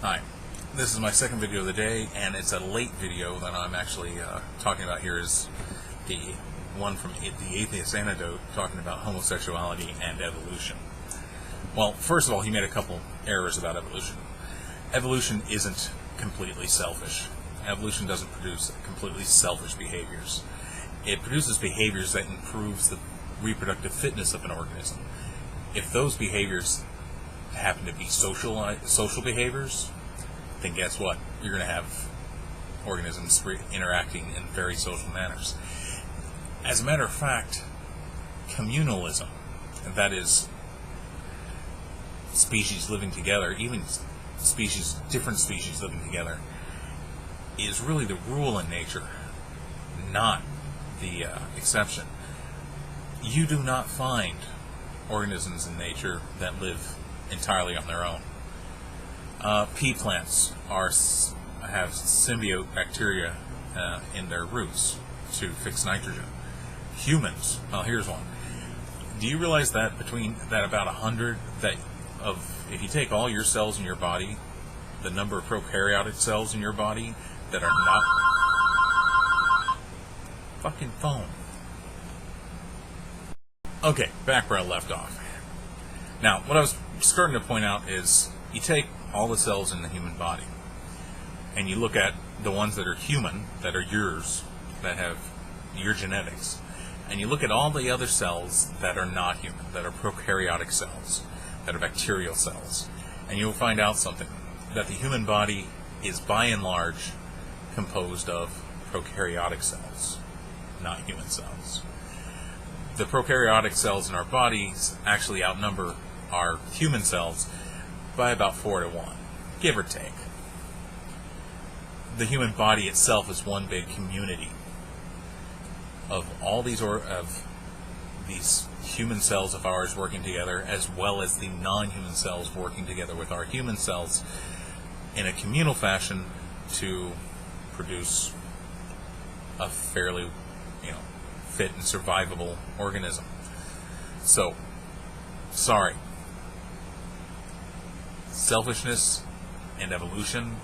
Hi, this is my second video of the day, and it's a late video that I'm actually talking about here is the one from The Atheist Antidote, talking about homosexuality and evolution. Well, first of all, he made a couple errors about evolution. Evolution isn't completely selfish. Evolution doesn't produce completely selfish behaviors. It produces behaviors that improves the reproductive fitness of an organism. If those behaviors happen to be social behaviors, then guess what? You're going to have organisms interacting in very social manners. As a matter of fact, communalism, that is, species living together, even different species living together, is really the rule in nature, not the exception. You do not find organisms in nature that live entirely on their own. Pea plants have symbiote bacteria in their roots to fix nitrogen. Humans, well, here's one. Do you realize that about 100 if you take all your cells in your body, the number of prokaryotic cells in your body that are not fucking phone. Okay, back where I left off. Now, what I was starting to point out is you take all the cells in the human body and you look at the ones that are human, that are yours, that have your genetics, and you look at all the other cells that are not human, that are prokaryotic cells, that are bacterial cells, and you'll find out something, that the human body is by and large composed of prokaryotic cells, not human cells. The prokaryotic cells in our bodies actually outnumber our human cells by about 4 to 1, give or take. The human body itself is one big community of all these human cells of ours working together, as well as the non-human cells working together with our human cells in a communal fashion to produce a fairly, fit and survivable organism. So, sorry. Selfishness and evolution,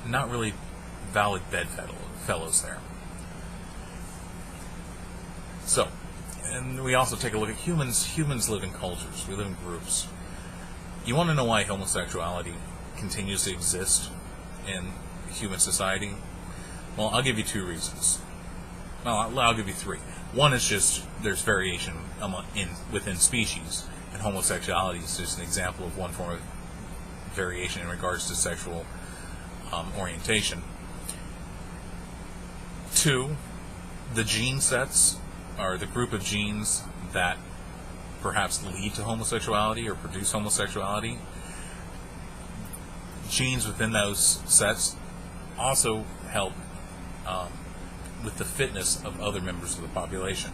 not really valid bedfellows there. So, and we also take a look at humans. Humans live in cultures. We live in groups. You want to know why homosexuality continues to exist in human society? Well, I'll give you 2 reasons. Well, I'll give you 3. One is just there's variation within species, and homosexuality is just an example of one form of variation in regards to sexual orientation. 2, the gene sets, are the group of genes that perhaps lead to homosexuality or produce homosexuality. Genes within those sets also help with the fitness of other members of the population.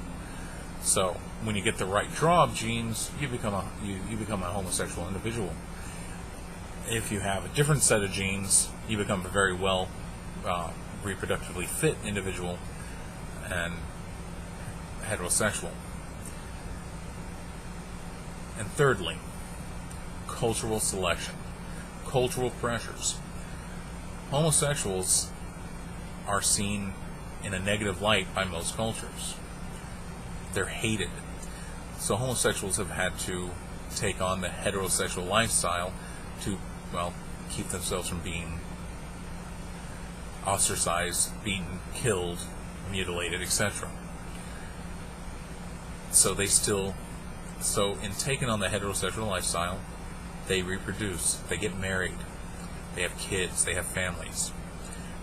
So when you get the right draw of genes, you become a homosexual individual. If you have a different set of genes, you become a very well reproductively fit individual and heterosexual. And thirdly, cultural selection, cultural pressures. Homosexuals are seen in a negative light by most cultures. They're hated. So homosexuals have had to take on the heterosexual lifestyle to, keep themselves from being ostracized, being killed, mutilated, etc. So in taking on the heterosexual lifestyle, they reproduce, they get married, they have kids, they have families.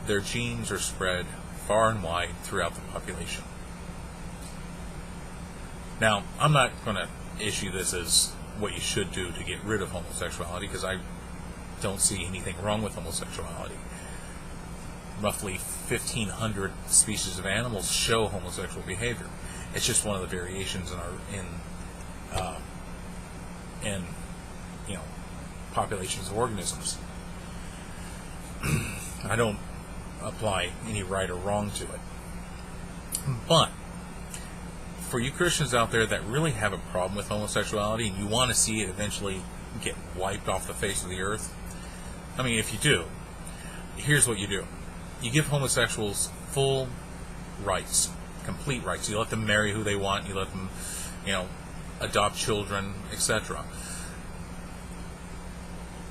Their genes are spread far and wide throughout the population. Now, I'm not going to issue this as what you should do to get rid of homosexuality, because I don't see anything wrong with homosexuality. Roughly 1,500 species of animals show homosexual behavior. It's just one of the variations in populations of organisms. I don't apply any right or wrong to it. But for you Christians out there that really have a problem with homosexuality and you want to see it eventually get wiped off the face of the earth, I mean, if you do, here's what you do. You give homosexuals full rights, complete rights. You let them marry who they want. You let them, adopt children, etc.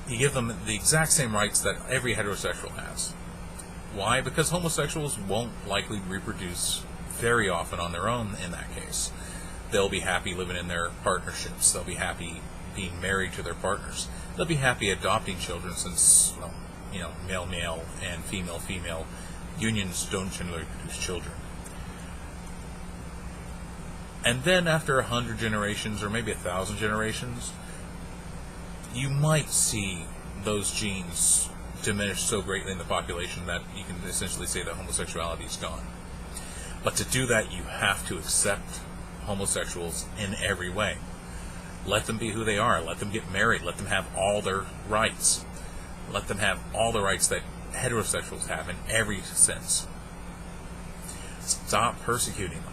You give them the exact same rights that every heterosexual has. Why? Because homosexuals won't likely reproduce very often on their own in that case. They'll be happy living in their partnerships. They'll be happy being married to their partners. They'll be happy adopting children since, male-male and female-female unions don't generally produce children. And then after 100 generations, or maybe 1,000 generations, you might see those genes diminish so greatly in the population that you can essentially say that homosexuality is gone. But to do that, you have to accept homosexuals in every way. Let them be who they are. Let them get married. Let them have all their rights. Let them have all the rights that heterosexuals have in every sense. Stop persecuting them.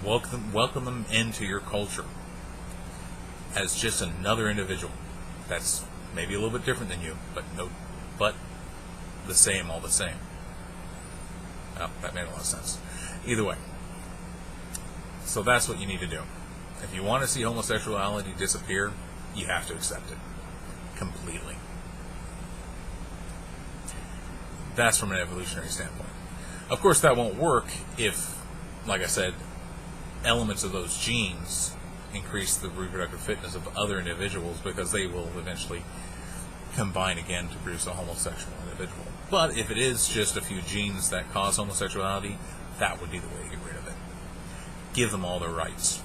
Welcome them into your culture as just another individual that's maybe a little bit different than you, but the same, all the same. Oh, that made a lot of sense. Either way, so that's what you need to do. If you want to see homosexuality disappear, you have to accept it completely. That's from an evolutionary standpoint. Of course, that won't work if, like I said, elements of those genes increase the reproductive fitness of other individuals, because they will eventually combine again to produce a homosexual individual. But if it is just a few genes that cause homosexuality, that would be the way to get rid of it. Give them all their rights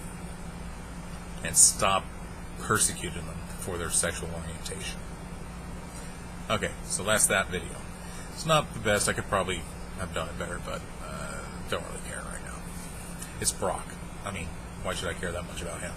and stop persecuting them for their sexual orientation. Okay, so that's that video. It's not the best. I could probably have done it better, but don't really care right now. It's Brock. I mean, why should I care that much about him?